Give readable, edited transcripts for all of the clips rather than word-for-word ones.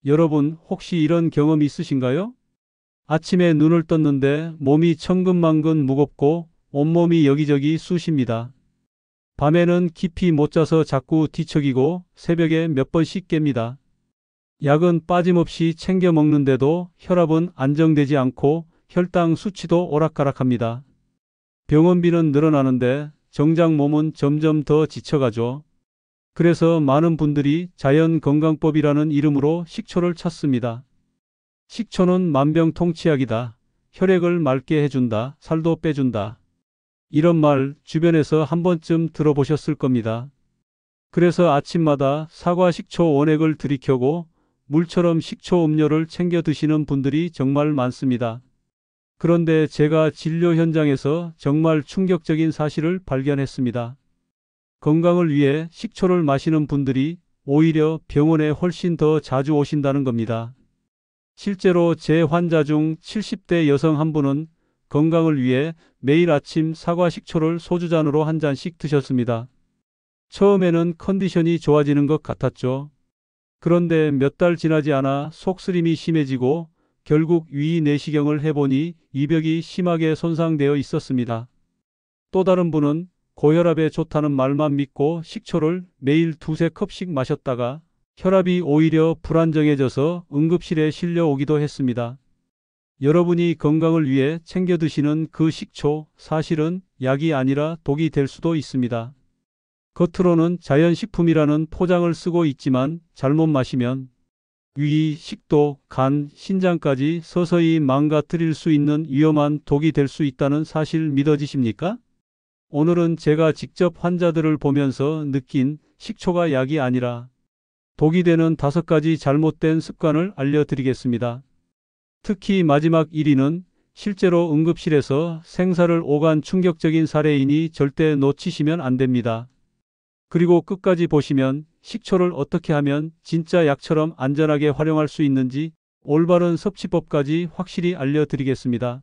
여러분, 혹시 이런 경험 있으신가요? 아침에 눈을 떴는데 몸이 천근만근 무겁고 온몸이 여기저기 쑤십니다. 밤에는 깊이 못 자서 자꾸 뒤척이고 새벽에 몇 번씩 깹니다. 약은 빠짐없이 챙겨 먹는데도 혈압은 안정되지 않고 혈당 수치도 오락가락합니다. 병원비는 늘어나는데 정작 몸은 점점 더 지쳐가죠. 그래서 많은 분들이 자연건강법이라는 이름으로 식초를 찾습니다. 식초는 만병통치약이다. 혈액을 맑게 해준다. 살도 빼준다. 이런 말 주변에서 한 번쯤 들어보셨을 겁니다. 그래서 아침마다 사과 식초 원액을 들이켜고 물처럼 식초 음료를 챙겨 드시는 분들이 정말 많습니다. 그런데 제가 진료 현장에서 정말 충격적인 사실을 발견했습니다. 건강을 위해 식초를 마시는 분들이 오히려 병원에 훨씬 더 자주 오신다는 겁니다. 실제로 제 환자 중 70대 여성 한 분은 건강을 위해 매일 아침 사과 식초를 소주잔으로 한 잔씩 드셨습니다. 처음에는 컨디션이 좋아지는 것 같았죠. 그런데 몇 달 지나지 않아 속쓰림이 심해지고 결국 위 내시경을 해보니 이벽이 심하게 손상되어 있었습니다. 또 다른 분은 고혈압에 좋다는 말만 믿고 식초를 매일 두세 컵씩 마셨다가 혈압이 오히려 불안정해져서 응급실에 실려오기도 했습니다. 여러분이 건강을 위해 챙겨 드시는 그 식초, 사실은 약이 아니라 독이 될 수도 있습니다. 겉으로는 자연식품이라는 포장을 쓰고 있지만 잘못 마시면 위, 식도, 간, 신장까지 서서히 망가뜨릴 수 있는 위험한 독이 될 수 있다는 사실 믿어지십니까? 오늘은 제가 직접 환자들을 보면서 느낀 식초가 약이 아니라 독이 되는 5가지 잘못된 습관을 알려드리겠습니다. 특히 마지막 1위는 실제로 응급실에서 생사를 오간 충격적인 사례이니 절대 놓치시면 안 됩니다. 그리고 끝까지 보시면 식초를 어떻게 하면 진짜 약처럼 안전하게 활용할 수 있는지 올바른 섭취법까지 확실히 알려드리겠습니다.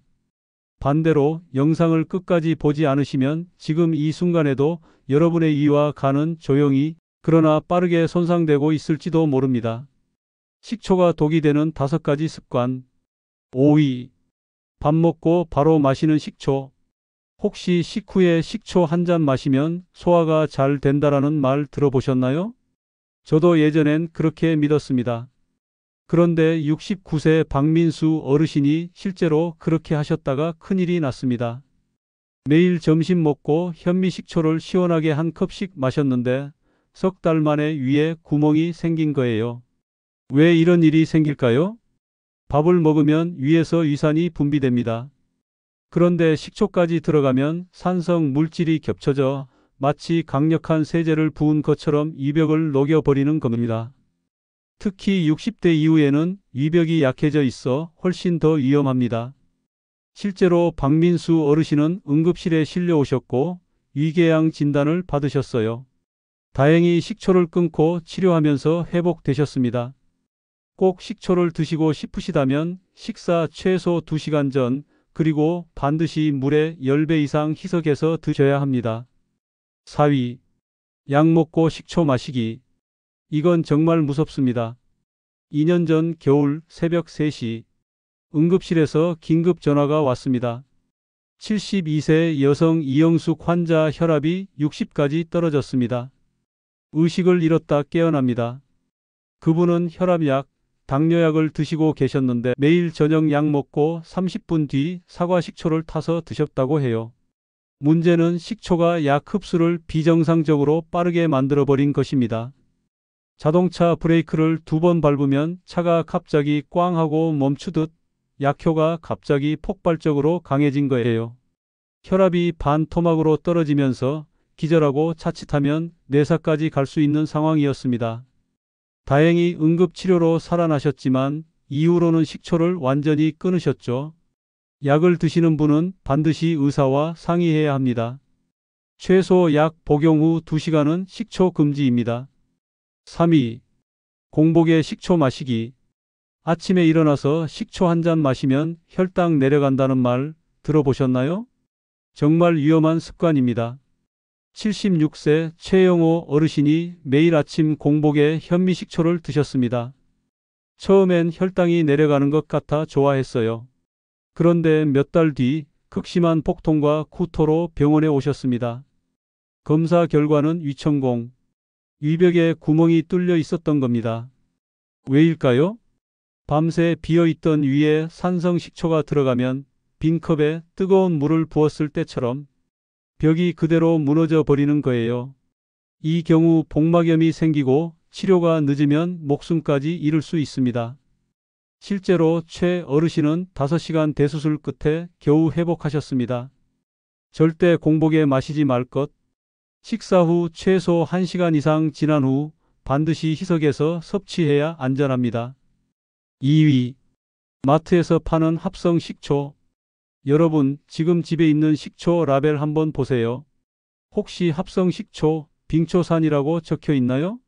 반대로 영상을 끝까지 보지 않으시면 지금 이 순간에도 여러분의 이와 간은 조용히 그러나 빠르게 손상되고 있을지도 모릅니다. 식초가 독이 되는 5가지 습관. 5위. 밥 먹고 바로 마시는 식초. 혹시 식후에 식초 한 잔 마시면 소화가 잘 된다라는 말 들어보셨나요? 저도 예전엔 그렇게 믿었습니다. 그런데 69세 박민수 어르신이 실제로 그렇게 하셨다가 큰일이 났습니다. 매일 점심 먹고 현미식초를 시원하게 한 컵씩 마셨는데 석 달 만에 위에 구멍이 생긴 거예요. 왜 이런 일이 생길까요? 밥을 먹으면 위에서 위산이 분비됩니다. 그런데 식초까지 들어가면 산성 물질이 겹쳐져 마치 강력한 세제를 부은 것처럼 위벽을 녹여버리는 겁니다. 특히 60대 이후에는 위벽이 약해져 있어 훨씬 더 위험합니다. 실제로 박민수 어르신은 응급실에 실려오셨고 위궤양 진단을 받으셨어요. 다행히 식초를 끊고 치료하면서 회복되셨습니다. 꼭 식초를 드시고 싶으시다면 식사 최소 2시간 전 그리고 반드시 물에 10배 이상 희석해서 드셔야 합니다. 4위. 약 먹고 식초 마시기. 이건 정말 무섭습니다. 2년 전 겨울 새벽 3시 응급실에서 긴급 전화가 왔습니다. 72세 여성 이영숙 환자 혈압이 60까지 떨어졌습니다. 의식을 잃었다 깨어납니다. 그분은 혈압약, 당뇨약을 드시고 계셨는데 매일 저녁 약 먹고 30분 뒤 사과 식초를 타서 드셨다고 해요. 문제는 식초가 약 흡수를 비정상적으로 빠르게 만들어버린 것입니다. 자동차 브레이크를 2번 밟으면 차가 갑자기 꽝 하고 멈추듯 약효가 갑자기 폭발적으로 강해진 거예요. 혈압이 반토막으로 떨어지면서 기절하고 자칫하면 뇌사까지 갈 수 있는 상황이었습니다. 다행히 응급치료로 살아나셨지만 이후로는 식초를 완전히 끊으셨죠. 약을 드시는 분은 반드시 의사와 상의해야 합니다. 최소 약 복용 후 2시간은 식초 금지입니다. 3위. 공복에 식초 마시기. 아침에 일어나서 식초 한 잔 마시면 혈당 내려간다는 말 들어보셨나요? 정말 위험한 습관입니다. 76세 최영호 어르신이 매일 아침 공복에 현미식초를 드셨습니다. 처음엔 혈당이 내려가는 것 같아 좋아했어요. 그런데 몇 달 뒤 극심한 복통과 구토로 병원에 오셨습니다. 검사 결과는 위천공, 위벽에 구멍이 뚫려 있었던 겁니다. 왜일까요? 밤새 비어있던 위에 산성 식초가 들어가면 빈 컵에 뜨거운 물을 부었을 때처럼 벽이 그대로 무너져 버리는 거예요. 이 경우 복막염이 생기고 치료가 늦으면 목숨까지 잃을 수 있습니다. 실제로 최 어르신은 5시간 대수술 끝에 겨우 회복하셨습니다. 절대 공복에 마시지 말 것. 식사 후 최소 1시간 이상 지난 후 반드시 희석해서 섭취해야 안전합니다. 2위. 마트에서 파는 합성 식초. 여러분, 지금 집에 있는 식초 라벨 한번 보세요. 혹시 합성 식초, 빙초산이라고 적혀 있나요?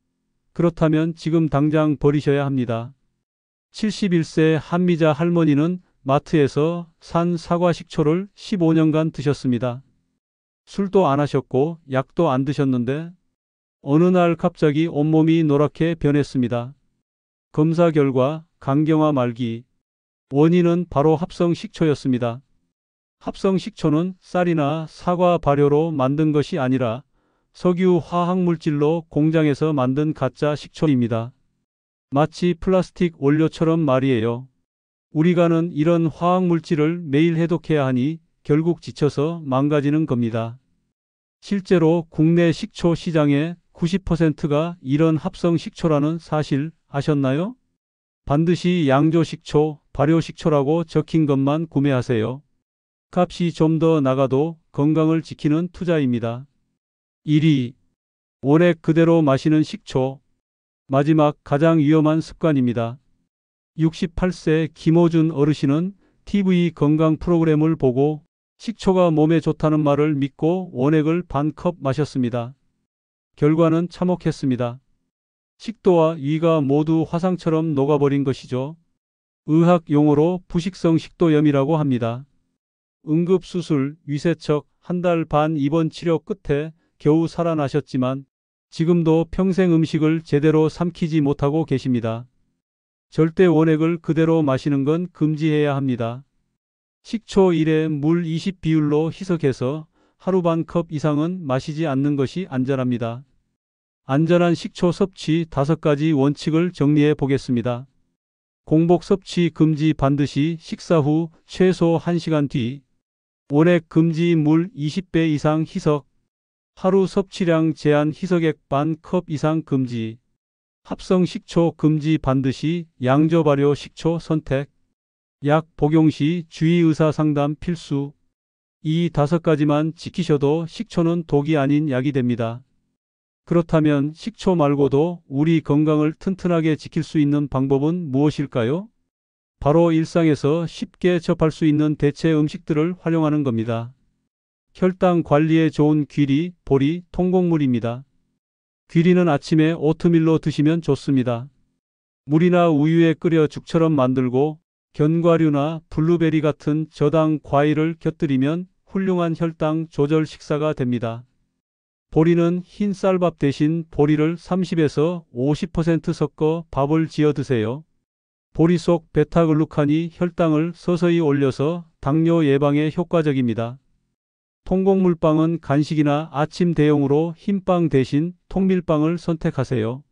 그렇다면 지금 당장 버리셔야 합니다. 71세 한미자 할머니는 마트에서 산 사과 식초를 15년간 드셨습니다. 술도 안 하셨고 약도 안 드셨는데 어느 날 갑자기 온몸이 노랗게 변했습니다. 검사 결과 간경화 말기. 원인은 바로 합성 식초였습니다. 합성 식초는 쌀이나 사과 발효로 만든 것이 아니라 석유 화학물질로 공장에서 만든 가짜 식초입니다. 마치 플라스틱 원료처럼 말이에요. 우리가는 이런 화학물질을 매일 해독해야 하니 결국 지쳐서 망가지는 겁니다. 실제로 국내 식초 시장의 90%가 이런 합성 식초라는 사실 아셨나요? 반드시 양조식초, 발효식초라고 적힌 것만 구매하세요. 값이 좀 더 나가도 건강을 지키는 투자입니다. 1위. 원액 그대로 마시는 식초. 마지막 가장 위험한 습관입니다. 68세 김호준 어르신은 TV 건강 프로그램을 보고 식초가 몸에 좋다는 말을 믿고 원액을 반 컵 마셨습니다. 결과는 참혹했습니다. 식도와 위가 모두 화상처럼 녹아버린 것이죠. 의학 용어로 부식성 식도염이라고 합니다. 응급수술, 위세척, 1달 반 입원 치료 끝에 겨우 살아나셨지만 지금도 평생 음식을 제대로 삼키지 못하고 계십니다. 절대 원액을 그대로 마시는 건 금지해야 합니다. 식초 1에 물 20 비율로 희석해서 하루 반 컵 이상은 마시지 않는 것이 안전합니다. 안전한 식초 섭취 5가지 원칙을 정리해 보겠습니다. 공복 섭취 금지 반드시 식사 후 최소 1시간 뒤. 원액 금지 물 20배 이상 희석. 하루 섭취량 제한 희석액 반 컵 이상 금지. 합성 식초 금지 반드시 양조 발효 식초 선택. 약 복용 시 주의의사 상담 필수. 이 5가지만 지키셔도 식초는 독이 아닌 약이 됩니다. 그렇다면 식초 말고도 우리 건강을 튼튼하게 지킬 수 있는 방법은 무엇일까요? 바로 일상에서 쉽게 접할 수 있는 대체 음식들을 활용하는 겁니다. 혈당 관리에 좋은 귀리, 보리, 통곡물입니다. 귀리는 아침에 오트밀로 드시면 좋습니다. 물이나 우유에 끓여 죽처럼 만들고 견과류나 블루베리 같은 저당 과일을 곁들이면 훌륭한 혈당 조절 식사가 됩니다. 보리는 흰 쌀밥 대신 보리를 30에서 50% 섞어 밥을 지어 드세요. 보리 속 베타글루칸이 혈당을 서서히 올려서 당뇨 예방에 효과적입니다. 통곡물빵은 간식이나 아침 대용으로 흰빵 대신 통밀빵을 선택하세요.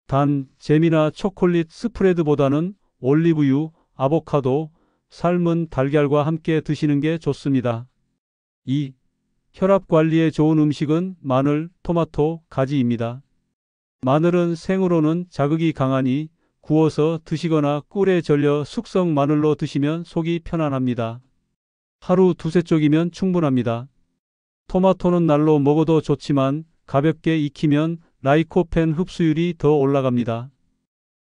단, 잼이나 초콜릿 스프레드보다는 올리브유, 아보카도, 삶은 달걀과 함께 드시는 게 좋습니다. 2. 혈압 관리에 좋은 음식은 마늘, 토마토, 가지입니다. 마늘은 생으로는 자극이 강하니 구워서 드시거나 꿀에 절여 숙성 마늘로 드시면 속이 편안합니다. 하루 2-3쪽이면 충분합니다. 토마토는 날로 먹어도 좋지만 가볍게 익히면 라이코펜 흡수율이 더 올라갑니다.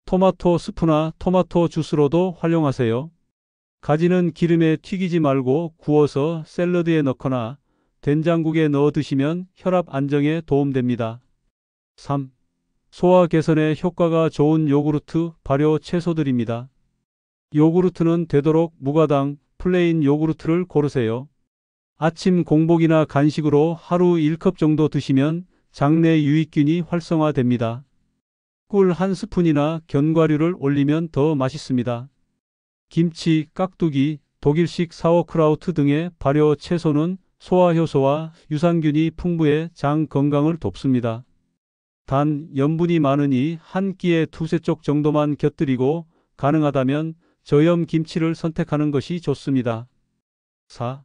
토마토 스프나 토마토 주스로도 활용하세요. 가지는 기름에 튀기지 말고 구워서 샐러드에 넣거나 된장국에 넣어 드시면 혈압 안정에 도움됩니다. 3. 소화 개선에 효과가 좋은 요구르트, 발효 채소들입니다. 요구르트는 되도록 무가당, 플레인 요구르트를 고르세요. 아침 공복이나 간식으로 하루 1컵 정도 드시면 장내 유익균이 활성화됩니다. 꿀 한 스푼이나 견과류를 올리면 더 맛있습니다. 김치, 깍두기, 독일식 사워크라우트 등의 발효 채소는 소화효소와 유산균이 풍부해 장 건강을 돕습니다. 단, 염분이 많으니 한 끼에 두세 쪽 정도만 곁들이고 가능하다면 저염 김치를 선택하는 것이 좋습니다. 4.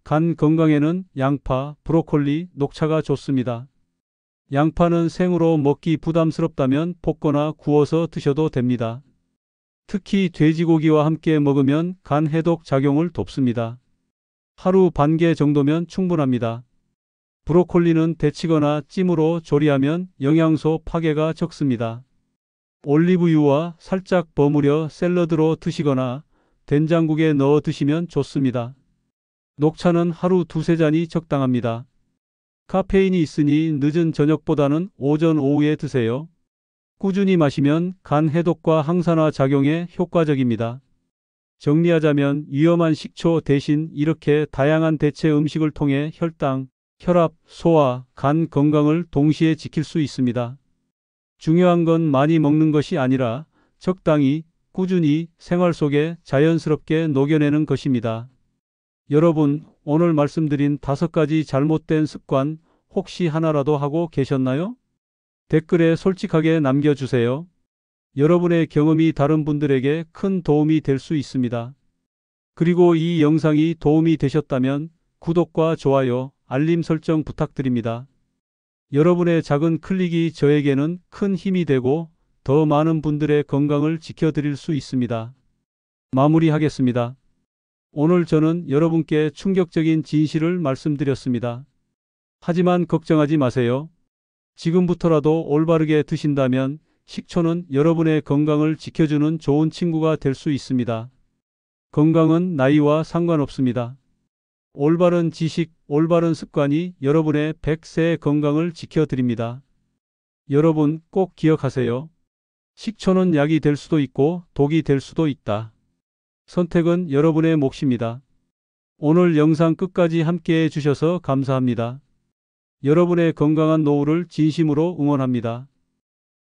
간 건강에는 양파, 브로콜리, 녹차가 좋습니다. 양파는 생으로 먹기 부담스럽다면 볶거나 구워서 드셔도 됩니다. 특히 돼지고기와 함께 먹으면 간 해독 작용을 돕습니다. 하루 반 개 정도면 충분합니다. 브로콜리는 데치거나 찜으로 조리하면 영양소 파괴가 적습니다. 올리브유와 살짝 버무려 샐러드로 드시거나 된장국에 넣어 드시면 좋습니다. 녹차는 하루 두세 잔이 적당합니다. 카페인이 있으니 늦은 저녁보다는 오전 오후에 드세요. 꾸준히 마시면 간 해독과 항산화 작용에 효과적입니다. 정리하자면 위험한 식초 대신 이렇게 다양한 대체 음식을 통해 혈당, 혈압, 소화, 간 건강을 동시에 지킬 수 있습니다. 중요한 건 많이 먹는 것이 아니라 적당히, 꾸준히 생활 속에 자연스럽게 녹여내는 것입니다. 여러분, 오늘 말씀드린 5가지 잘못된 습관 혹시 하나라도 하고 계셨나요? 댓글에 솔직하게 남겨주세요. 여러분의 경험이 다른 분들에게 큰 도움이 될 수 있습니다. 그리고 이 영상이 도움이 되셨다면 구독과 좋아요, 알림 설정 부탁드립니다. 여러분의 작은 클릭이 저에게는 큰 힘이 되고 더 많은 분들의 건강을 지켜드릴 수 있습니다. 마무리하겠습니다. 오늘 저는 여러분께 충격적인 진실을 말씀드렸습니다. 하지만 걱정하지 마세요. 지금부터라도 올바르게 드신다면 식초는 여러분의 건강을 지켜주는 좋은 친구가 될 수 있습니다. 건강은 나이와 상관없습니다. 올바른 지식, 올바른 습관이 여러분의 100세의 건강을 지켜드립니다. 여러분 꼭 기억하세요. 식초는 약이 될 수도 있고 독이 될 수도 있다. 선택은 여러분의 몫입니다. 오늘 영상 끝까지 함께해 주셔서 감사합니다. 여러분의 건강한 노후를 진심으로 응원합니다.